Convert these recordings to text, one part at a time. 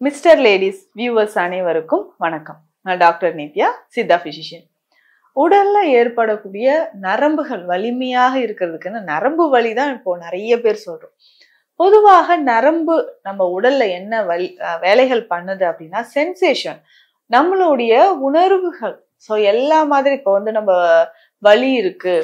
Mister ladies viewers அனைவருக்கும் வணக்கம். நான் டாக்டர் நித்யா, சித்தா பிசிஷியன். உடல்ல ஏற்படக்கூடிய நரம்புகள் வலிமையாக இருக்கிறதுக்குன்னு நரம்பு வலி தான் இப்போ நிறைய பேர் சொல்றோம். பொதுவாக நரம்பு நம்ம உடல்ல என்ன வேலைகள் பண்ணுது அப்படின்னா சென்சேஷன், நம்மளுடைய உணர்வுகள். ஸோ எல்லா மாதிரி இப்போ நம்ம வலி இருக்கு,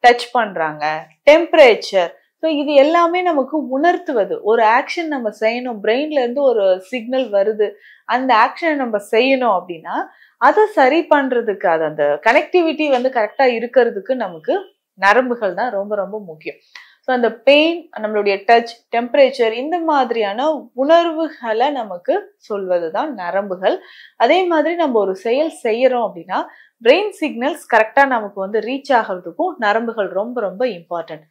டச் பண்றாங்க, டெம்பரேச்சர், ஸோ இது எல்லாமே நமக்கு உணர்த்துவது. ஒரு ஆக்ஷன் நம்ம செய்யணும், பிரெயின்ல இருந்து ஒரு சிக்னல் வருது, அந்த ஆக்ஷனை நம்ம செய்யணும் அப்படின்னா அதை சரி பண்றதுக்கு, அது அந்த கனெக்டிவிட்டி கரெக்டா இருக்கிறதுக்கு நமக்கு நரம்புகள் தான் ரொம்ப ரொம்ப முக்கியம். ஸோ அந்த பெயின், நம்மளுடைய டச், டெம்பரேச்சர், இந்த மாதிரியான உணர்வுகளை நமக்கு சொல்வது தான் நரம்புகள். அதே மாதிரி நம்ம ஒரு செயல் செய்யறோம் அப்படின்னா பிரெயின் சிக்னல்ஸ் கரெக்டா நமக்கு ரீச் ஆகிறதுக்கும் நரம்புகள் ரொம்ப ரொம்ப இம்பார்ட்டன்ட்.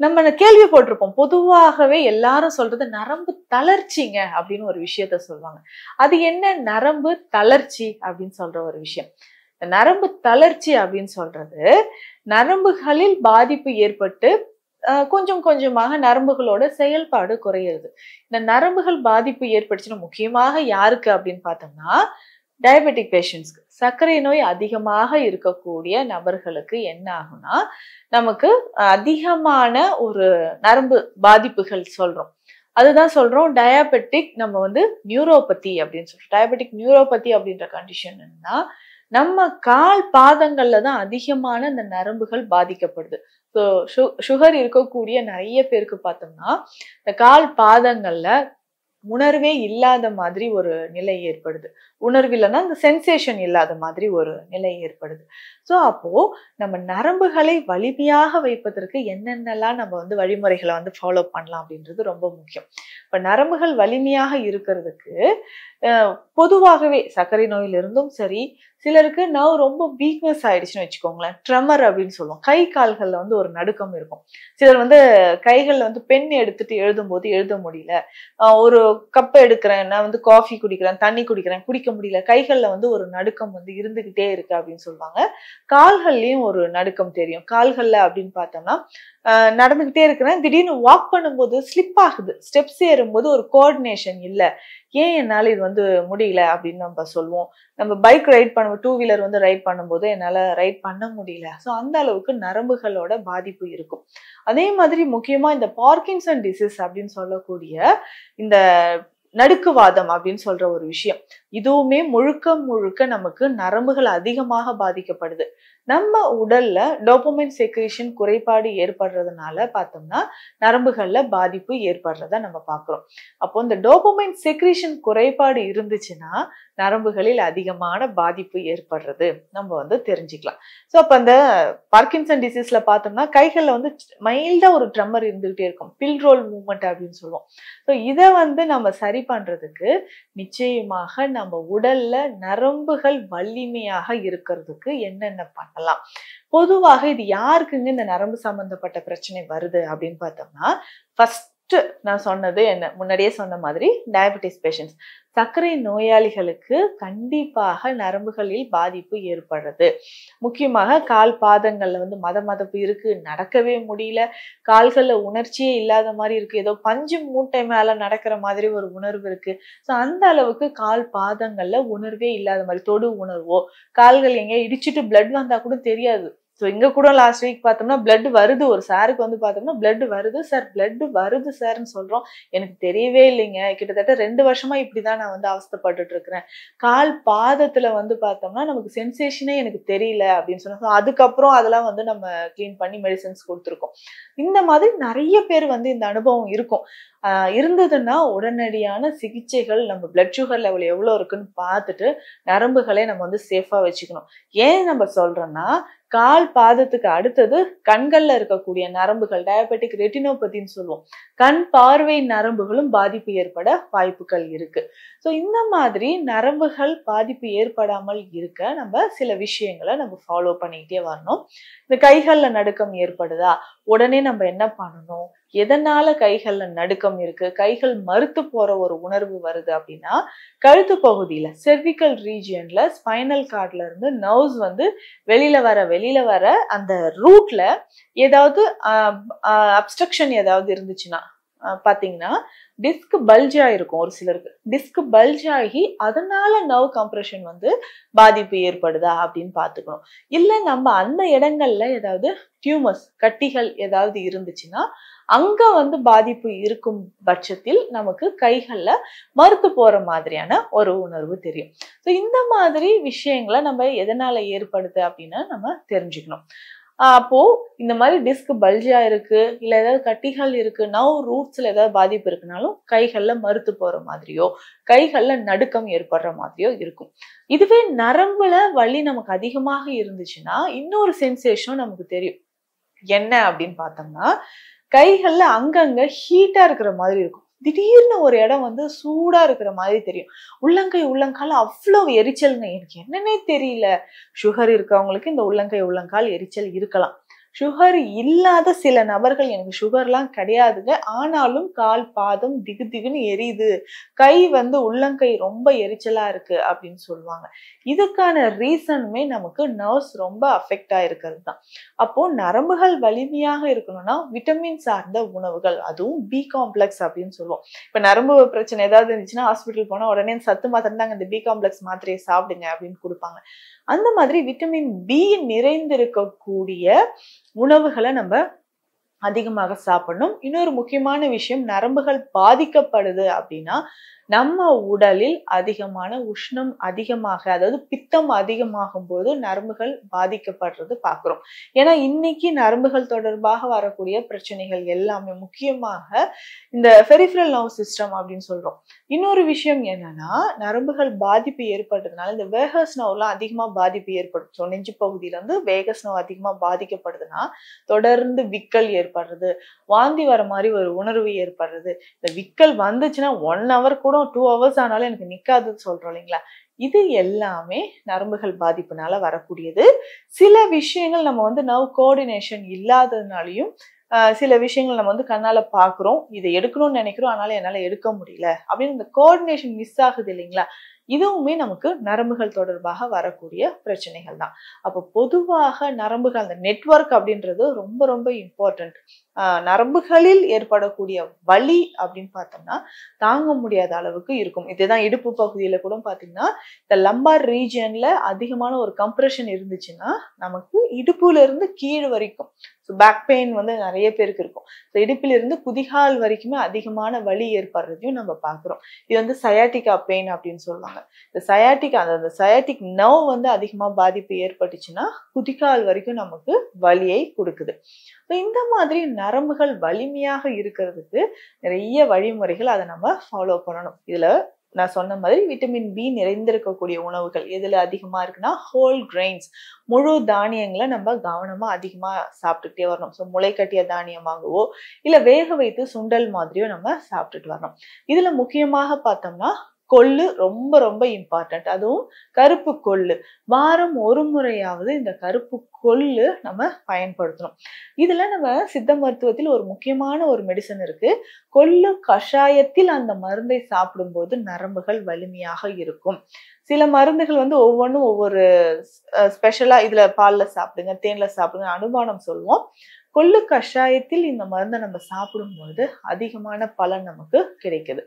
நம்ம கேள்விப்பட்டிருப்போம், பொதுவாகவே எல்லாரும் சொல்றது நரம்பு தளர்ச்சிங்க அப்படின்னு ஒரு விஷயத்த சொல்லுவாங்க. அது என்ன நரம்பு தளர்ச்சி அப்படின்னு சொல்ற ஒரு விஷயம்? நரம்பு தளர்ச்சி அப்படின்னு சொல்றது நரம்புகளில் பாதிப்பு ஏற்பட்டு கொஞ்சம் கொஞ்சமாக நரம்புகளோட செயல்பாடு குறையிறது. இந்த நரம்புகள் பாதிப்பு ஏற்பட்டுச்சுன்னா முக்கியமாக யாருக்கு அப்படின்னு பார்த்தோம்னா டயபெட்டிக் பேஷண்ட்ஸ்க்கு, சர்க்கரை நோய் அதிகமாக இருக்கக்கூடிய நபர்களுக்கு என்ன ஆகும்னா நமக்கு அதிகமான ஒரு நரம்பு பாதிப்புகள் சொல்றோம். அதுதான் சொல்றோம் டயபெட்டிக் நியூரோபதி அப்படின்னு சொல்றோம். டயபெட்டிக் நியூரோபதி அப்படின்ற கண்டிஷன் என்னன்னா நம்ம கால் பாதங்கள்ல தான் அதிகமான இந்த நரம்புகள் பாதிக்கப்படுது. ஸோ சுகர் இருக்கக்கூடிய நிறைய பேருக்கு பார்த்தோம்னா இந்த கால் பாதங்கள்ல உணர்வே இல்லாத மாதிரி ஒரு நிலை ஏற்படுது. உணர்வு இல்லைன்னா இந்த சென்சேஷன் இல்லாத மாதிரி ஒரு நிலை ஏற்படுது. ஸோ அப்போ நம்ம நரம்புகளை வலிமையாக வைப்பதற்கு என்னென்னலாம் நம்ம வழிமுறைகளை ஃபாலோ பண்ணலாம் அப்படின்றது ரொம்ப முக்கியம். இப்ப நரம்புகள் வலிமையாக இருக்கிறதுக்கு பொதுவாகவே சர்க்கரை நோயிலிருந்தும் சரி, சிலருக்கு நர்வ் ரொம்ப வீக்னஸ் ஆயிடுச்சுன்னு வச்சுக்கோங்களேன், ட்ரெமர் அப்படின்னு சொல்லுவோம். கை கால்கள்ல ஒரு நடுக்கம் இருக்கும். சிலர் கைகள்ல பென் எடுத்துட்டு எழுதும் போது எழுத முடியல, ஒரு கப் எடுக்கிறேன், நான் காஃபி குடிக்கிறேன், தண்ணி குடிக்கிறேன், குடிக்க முடியல, கைகள்ல ஒரு நடுக்கம் இருந்துகிட்டே இருக்கு அப்படின்னு சொல்லுவாங்க. கால்கள்லயும் ஒரு நடுக்கம் தெரியும். கால்கள்ல அப்படின்னு பார்த்தோம்னா நடந்துகிட்டே இருக்கிறேன், திடீர்னு வாக் பண்ணும்போது ஸ்லிப் ஆகுது, ஸ்டெப்ஸ் ஏறும்போது ஒரு கோஆர்டினேஷன் இல்லை, ஏன் என்னால இது முடியல அப்படின்னு நம்ம சொல்லுவோம். நம்ம பைக் ரைட் பண்ணுவோம், டூ வீலர் ரைட் பண்ணும்போது என்னால ரைட் பண்ண முடியல. ஸோ அந்த அளவுக்கு நரம்புகளோட பாதிப்பு இருக்கும். அதே மாதிரி முக்கியமா இந்த பார்க்கின்சன் டிசீஸ் அப்படின்னு சொல்லக்கூடிய இந்த நடுக்குவாதம் அப்படின்னு சொல்ற ஒரு விஷயம், இதுவுமே முழுக்க முழுக்க நமக்கு நரம்புகள் அதிகமாக பாதிக்கப்படுது. நம்ம உடல்ல டோபமைன் செக்ரீஷன் குறைபாடு ஏற்படுறதுனால பார்த்தோம்னா நரம்புகள்ல பாதிப்பு ஏற்படுறத நம்ம பார்க்கிறோம். அப்போ இந்த டோபமைன் செக்ரீஷன் குறைபாடு இருந்துச்சுன்னா நரம்புகளில் அதிகமான பாதிப்பு ஏற்படுறது நம்ம தெரிஞ்சுக்கலாம். ஸோ அப்ப அந்த பார்க்கின்சன் டிசீஸ்ல பார்த்தோம்னா கைகள்ல மைல்டா ஒரு ட்ரெமர் இருந்துகிட்டே இருக்கும், பில் ரோல் மூவ்மெண்ட் அப்படின்னு சொல்லுவோம். ஸோ இதை நம்ம சரி பண்றதுக்கு நிச்சயமாக நம்ம உடல்ல நரம்புகள் வலிமையாக இருக்கிறதுக்கு என்னென்ன பண்ணலாம். பொதுவாக இது யாருக்குங்க இந்த நரம்பு சம்பந்தப்பட்ட பிரச்சனை வருது அப்படின்னு பார்த்தோம்னா, ஃபர்ஸ்ட் நான் சொன்னது என்ன, முன்னாடியே சொன்ன மாதிரி டயபெட்டிஸ் பேஷண்ட்ஸ், சர்க்கரை நோயாளிகளுக்கு கண்டிப்பாக நரம்புகளில் பாதிப்பு ஏற்படுறது. முக்கியமாக கால் பாதங்கள்ல மதமதப்பு இருக்கு, நடக்கவே முடியல, கால்கள்ல உணர்ச்சியே இல்லாத மாதிரி இருக்கு, ஏதோ பஞ்சு மூட்டை மேல நடக்கிற மாதிரி ஒரு உணர்வு இருக்கு. ஸோ அந்த அளவுக்கு கால் பாதங்கள்ல உணர்வே இல்லாத மாதிரி, தொடு உணர்வோ, கால்கள் எங்க இடிச்சுட்டு பிளட் வந்தா கூட தெரியாது. ஸோ இங்க கூட லாஸ்ட் வீக் பார்த்தோம்னா பிளட் வருது, ஒரு சாருக்கு பார்த்தோம்னா பிளட் வருது சார், பிளட் வருது சார்ன்னு சொல்றோம், எனக்கு தெரியவே இல்லைங்க, கிட்டத்தட்ட 2 வருஷமா இப்படிதான் நான் அவஸ்தைப்பட்டுட்டு இருக்கிறேன், கால் பாதத்துல பார்த்தோம்னா நமக்கு சென்சேஷனே எனக்கு தெரியல அப்படின்னு சொன்னா, அதுக்கப்புறம் அதெல்லாம் நம்ம கிளீன் பண்ணி மெடிசன்ஸ் கொடுத்துருக்கோம். இந்த மாதிரி நிறைய பேர் இந்த அனுபவம் இருக்கும். இருந்ததுன்னா உடனடியான சிகிச்சைகள், நம்ம பிளட் சுகர் லெவல் எவ்வளவு இருக்குன்னு பார்த்துட்டு நரம்புகளை நம்ம சேஃபா வச்சுக்கணும். ஏன் நம்ம சொல்றோம்னா கால் பாதத்துக்கு அடுத்தது கண்கள்ல இருக்கக்கூடிய நரம்புகள், டயபெட்டிக் ரெட்டினோபதின்னு சொல்லுவோம், கண் பார்வை நரம்புகளும் பாதிப்பு ஏற்பட வாய்ப்புகள் இருக்கு. ஸோ இந்த மாதிரி நரம்புகள் பாதிப்பு ஏற்படாமல் இருக்க நம்ம சில விஷயங்களை நம்ம ஃபாலோ பண்ணிக்கிட்டே வரணும். இந்த கைகள்ல நடுக்கம் ஏற்படுதா, உடனே நம்ம என்ன பண்ணணும், எதனால கைகள்ல நடுக்கம் இருக்கு, கைகள் மறுத்து போற ஒரு உணர்வு வருது அப்படின்னா, கழுத்து பகுதியில செர்விக்கல் ரீஜியன்ல ஸ்பைனல் கார்ட்ல இருந்து நர்வ்ஸ் வெளியில வர அந்த ரூட்ல ஏதாவது அப்ஸ்ட்ரக்ஷன் ஏதாவது இருந்துச்சுன்னா, பாத்தீங்கன்னா டிஸ்க் பல்ஜ் ஆயிருக்கும். ஒரு சிலருக்கு டிஸ்க் பல்ஜ் ஆகி அதனால நர்வ் கம்ப்ரெஷன் வந்து பாதிப்பு ஏற்படுதா அப்படின்னு பாத்துக்கணும். இல்ல நம்ம அந்த இடங்கள்ல ஏதாவது டியூமர்ஸ் கட்டிகள் ஏதாவது இருந்துச்சுன்னா அங்க வந்து பாதிப்பு இருக்கும் பட்சத்தில் நமக்கு கைகள்ல மறுத்து போற மாதிரியான ஒரு உணர்வு தெரியும். ஸோ இந்த மாதிரி விஷயங்களை நம்ம எதனால ஏற்படுது அப்படின்னு நம்ம தெரிஞ்சுக்கணும். அப்போ இந்த மாதிரி டிஸ்க் பல்ஜா இருக்கு, இல்ல ஏதாவது கட்டிகள் இருக்கு, நர்வ் ரூட்ஸ்ல ஏதாவது பாதிப்பு இருக்குனாலும் கைகள்ல மறுத்து போற மாதிரியோ கைகள்ல நடுக்கம் ஏற்படுற மாதிரியோ இருக்கும். இதுவே நரம்புல வலி நமக்கு அதிகமாக இருந்துச்சுன்னா இன்னொரு சென்சேஷன் நமக்கு தெரியும். என்ன அப்படின்னு பார்த்தோம்னா கைகள்ல அங்கங்க ஹீட்டா இருக்கிற மாதிரி இருக்கும். திடீர்னு ஒரு இடம் வந்து சூடா இருக்கிற மாதிரி தெரியும். உள்ளங்கை உள்ளங்கால் அவ்வளவு எரிச்சல்ங்க. எனக்கு என்னன்னே தெரியல. சுகர் இருக்கவங்களுக்கு இந்த உள்ளங்கை உள்ளங்கால் எரிச்சல் இருக்கலாம். சுகர் இல்லாத சில நபர்கள் எனக்கு சுகர்லாம் கிடையாதுங்க, ஆனாலும் கால் பாதம் திகு திகுன்னு எரியுது, கை வந்து உள்ளங்கை ரொம்ப எரிச்சலா இருக்கு அப்படின்னு சொல்லுவாங்க. இதுக்கான ரீசனுமே நமக்கு நர்வ்ஸ் ரொம்ப அஃபெக்ட் ஆயிருக்கிறது தான். அப்போ நரம்புகள் வலிமையாக இருக்கணும்னா விட்டமின் சார்ந்த உணவுகள், அதுவும் பி காம்ப்ளெக்ஸ் அப்படின்னு சொல்லுவோம். இப்ப நரம்பு பிரச்சனை ஏதாவது இருந்துச்சுன்னா ஹாஸ்பிட்டல் போனா உடனே சத்து மாத்திரை தாங்க இந்த பி காம்ப்ளெக்ஸ் மாத்திரையை சாப்பிடுங்க அப்படின்னு கொடுப்பாங்க. அந்த மாதிரி விட்டமின் பி நிறைந்திருக்கக்கூடிய உணவுகளை நம்ம அதிகமாக சாப்பிடணும். இன்னொரு முக்கியமான விஷயம், நரம்புகள் பாதிக்கப்படுது அப்படின்னா நம்ம உடலில் அதிகமான உஷ்ணம் அதிகமாக, அதாவது பித்தம் அதிகமாகும் போது நரம்புகள் பாதிக்கப்படுறது பார்க்கிறோம். ஏன்னா இன்னைக்கு நரம்புகள் தொடர்பாக வரக்கூடிய பிரச்சனைகள் எல்லாமே முக்கியமாக இந்த பெரிஃபரல் நர்வ் சிஸ்டம் அப்படின்னு சொல்றோம். இன்னொரு விஷயம் என்னன்னா, நரம்புகள் பாதிப்பு ஏற்படுறதுனால இந்த வேகஸ் நர்வ்லாம் அதிகமா பாதிப்பு ஏற்படும். நெஞ்சு பகுதியில இருந்து வேகஸ் நர்வ் அதிகமா பாதிக்கப்படுதுன்னா தொடர்ந்து விக்கல் ஏற்படுறது, வாந்தி வர மாதிரி ஒரு உணர்வு ஏற்படுறது. இந்த விக்கல் வந்துச்சுன்னா 1 hour கூட 2 hours ஆனாலும் எனக்கு நிக்காதுன்னு சொல்றோம் இல்லைங்களா? இது எல்லாமே நரம்புகள் பாதிப்புனால வரக்கூடியது. சில விஷயங்கள் நம்ம வந்து நர்வ் கோஆர்டினேஷன் இல்லாததுனாலையும் சில விஷயங்கள் நம்ம வந்து கண்ணால பாக்குறோம், இதை எடுக்கணும்னு நினைக்கிறோம், அதனால என்னால எடுக்க முடியல அப்படின்னு இந்த கோஆர்டினேஷன் மிஸ் ஆகுது இல்லைங்களா? இதுவுமே நமக்கு நரம்புகள் தொடர்பாக வரக்கூடிய பிரச்சனைகள் தான். அப்போ பொதுவாக நரம்புகள் அந்த நெட்வொர்க் அப்படின்றது ரொம்ப ரொம்ப இம்பார்ட்டன்ட். நரம்புகளில் ஏற்படக்கூடிய வலி அப்படின்னு பார்த்தோம்னா தாங்க முடியாத அளவுக்கு இருக்கும். இதுதான் இடுப்பு பகுதியில கூட பாத்தீங்கன்னா இந்த லம்பார் ரீஜியன்ல அதிகமான ஒரு கம்ப்ரெஷன் இருந்துச்சுன்னா நமக்கு இடுப்புல இருந்து கீழ் வரைக்கும் பேக் பெயின் வந்து நிறைய பேருக்கு இருக்கும். இடுப்பில இருந்து குதிகால் வரைக்குமே அதிகமான வலி ஏற்படுறதையும் நம்ம பாக்குறோம். இது வந்து சயாட்டிகா பெயின் அப்படின்னு சொல்லுவாங்க. இந்த சயாட்டிக் அந்த சயாட்டிக் நர்வ் வந்து அதிகமா பாதிப்பு ஏற்பட்டுச்சுன்னா குதிகால் வரைக்கும் நமக்கு வலியை கொடுக்குது. இந்த மாதிரி நரம்புகள் வலிமையாக இருக்கிறதுக்கு நிறைய வழிமுறைகள் அதை நம்ம ஃபாலோ பண்ணணும். இதுல நான் சொன்ன மாதிரி விட்டமின் பி நிறைந்திருக்கக்கூடிய உணவுகள் எதுல அதிகமா இருக்குன்னா ஹோல் கிரெயின்ஸ், முழு தானியங்களை நம்ம கவனமா அதிகமா சாப்பிட்டுட்டே வரணும். ஸோ முளை கட்டிய தானியமாகவோ இல்ல வேக வைத்து சுண்டல் மாதிரியோ நம்ம சாப்பிட்டுட்டு வரணும். இதுல முக்கியமாக பார்த்தோம்னா கொள்ளு ரொம்ப ரொம்ப இம்பார்ட்டன்ட். அதுவும் கருப்பு கொள்ளு வாரம் ஒரு முறையாவது இந்த கருப்பு கொள்ளு நம்ம பயன்படுத்தணும். இதுல நம்ம சித்த மருத்துவத்தில் ஒரு முக்கியமான ஒரு மெடிசன் இருக்கு. கொள்ளு கஷாயத்தில் அந்த மருந்தை சாப்பிடும்போது நரம்புகள் வலிமையாக இருக்கும். சில மருந்துகள் வந்து ஒவ்வொன்றும் ஒவ்வொரு ஸ்பெஷலா இதுல பால்ல சாப்பிடுங்க, தேன்ல சாப்பிடுங்க அனுமானம் சொல்லுவோம். கொள்ளு கஷாயத்தில் இந்த மருந்தை நம்ம சாப்பிடும்போது அதிகமான பலன் நமக்கு கிடைக்குது.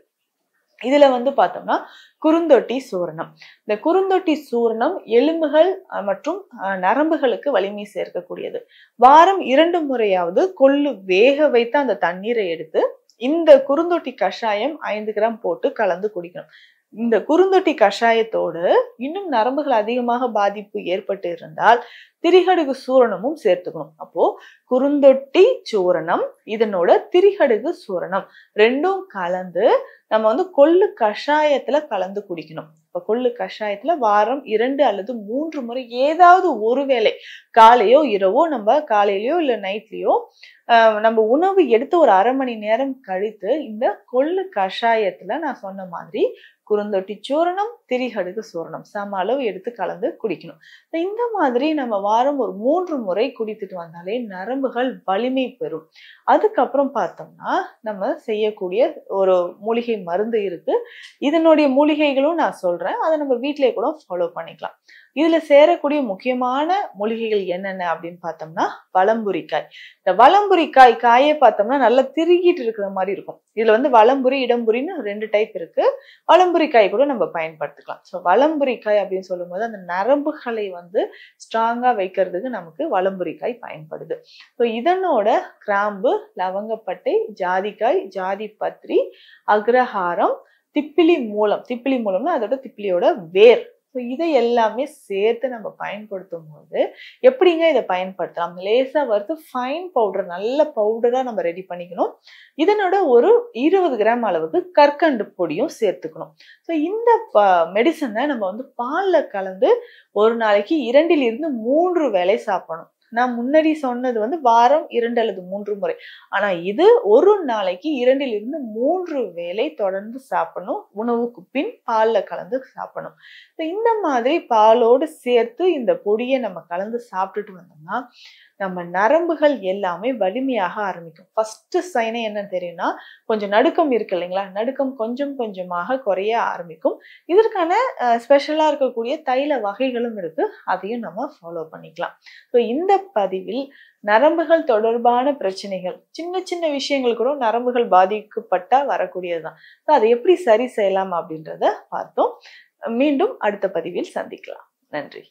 இதுல வந்து பார்த்தோம்னா குறுந்தொட்டி சூரணம். இந்த குறுந்தொட்டி சூரணம் எலும்புகள் மற்றும் நரம்புகளுக்கு வலிமை சேர்க்கக்கூடியது. வாரம் 2 முறையாவது கொள்ளு வேக வைத்து அந்த தண்ணீரை எடுத்து இந்த குறுந்தொட்டி கஷாயம் 5 கிராம் போட்டு கலந்து குடிக்கணும். இந்த குறுந்தொட்டி கஷாயத்தோடு இன்னும் நரம்புகள் அதிகமாக பாதிப்பு ஏற்பட்டு இருந்தால் திரிகடுகு சூரணமும் சேர்த்துக்கணும். அப்போ குறுந்தொட்டி சூரணம் இதனோட திரிகடுகு சூரணம் ரெண்டும் கலந்து நம்ம வந்து கொள்ளு கஷாயத்துல கலந்து குடிக்கணும். இப்ப கொள்ளு கஷாயத்துல வாரம் 2 அல்லது 3 முறை ஏதாவது ஒரு வேளை காலையோ இரவோ, நம்ம காலையிலயோ இல்ல நைட்லயோ நம்ம உணவு எடுத்து ஒரு 1/2 மணி நேரம் கழித்து இந்த கொள்ளு கஷாயத்துல நான் சொன்ன மாதிரி குறுந்தொட்டி சூரணம் திரிகடுகு சூரணம் சம அளவு எடுத்து கலந்து குடிக்கணும். இந்த மாதிரி நம்ம வாரம் ஒரு 3 முறை குடித்துட்டு வந்தாலே நரம்புகள் வலிமை பெறும். அதுக்கப்புறம் பார்த்தோம்னா நம்ம செய்யக்கூடிய ஒரு மூலிகை மருந்து இருக்கு. இதனுடைய மூலிகைகளும் நான் சொல்றேன், அதை நம்ம வீட்டிலேயே கூட ஃபாலோ பண்ணிக்கலாம். இதுல சேரக்கூடிய முக்கியமான மூலிகைகள் என்னென்ன அப்படின்னு பார்த்தோம்னா வலம்புரிக்காய். இந்த வலம்புரிக்காய் காயே பார்த்தோம்னா நல்லா திருகிட்டு இருக்கிற மாதிரி இருக்கும். இதுல வந்து வலம்புரி இடம்புரின்னு 2 டைப் இருக்கு. வலம்புரிக்காய் கூட நம்ம பயன்படுத்திக்கலாம். ஸோ வலம்புரிக்காய் அப்படின்னு சொல்லும்போது அந்த நரம்புகளை வந்து ஸ்ட்ராங்கா வைக்கிறதுக்கு நமக்கு வலம்புரிக்காய் பயன்படுது. ஸோ இதனோட கிராம்பு, லவங்கப்பட்டை, ஜாதிக்காய், ஜாதி பத்திரி, அக்ரஹாரம், திப்பிலி மூலம்னா அதோட திப்பிலியோட வேர். ஸோ இதை எல்லாமே சேர்த்து நம்ம பயன்படுத்தும் போது எப்படிங்க இதை பயன்படுத்தலாம்? லேசா வறுத்து ஃபைன் பவுடர், நல்ல பவுடரா நம்ம ரெடி பண்ணிக்கணும். இதனோட ஒரு 20 கிராம் அளவுக்கு கற்கண்டு பொடியும் சேர்த்துக்கணும். ஸோ இந்த மெடிசனை நம்ம வந்து பால்ல கலந்து ஒரு நாளைக்கு 2 to 3 வேளை சாப்பிடணும். நான் முன்னாடி சொன்னது வந்து வாரம் 2 அல்லது 3 முறை. ஆனா இது ஒரு நாளைக்கு 2 to 3 வேளை தொடர்ந்து சாப்பிடணும். உணவுக்கு பின் பால்ல கலந்து சாப்பிடணும். இந்த மாதிரி பாலோடு சேர்த்து இந்த பொடியை நம்ம கலந்து சாப்பிட்டுட்டு வந்தோம்னா நம்ம நரம்புகள் எல்லாமே வலிமையாக ஆரம்பிக்கும். ஃபர்ஸ்ட் சைனே என்னன்னு தெரியும்னா, கொஞ்சம் நடுக்கம் இருக்கு இல்லைங்களா? நடுக்கம் கொஞ்சம் கொஞ்சமாக குறைய ஆரம்பிக்கும். இதற்கான ஸ்பெஷலா இருக்கக்கூடிய தைல வகைகளும் இருக்கு. அதையும் நம்ம ஃபாலோ பண்ணிக்கலாம். ஸோ இந்த பதிவில் நரம்புகள் தொடர்பான பிரச்சனைகள், சின்ன சின்ன விஷயங்கள் கூட நரம்புகள் பாதிக்கப்பட்டா வரக்கூடியதுதான். ஸோ அதை எப்படி சரி செய்யலாம் அப்படின்றத பார்த்தோம். மீண்டும் அடுத்த பதிவில் சந்திக்கலாம். நன்றி.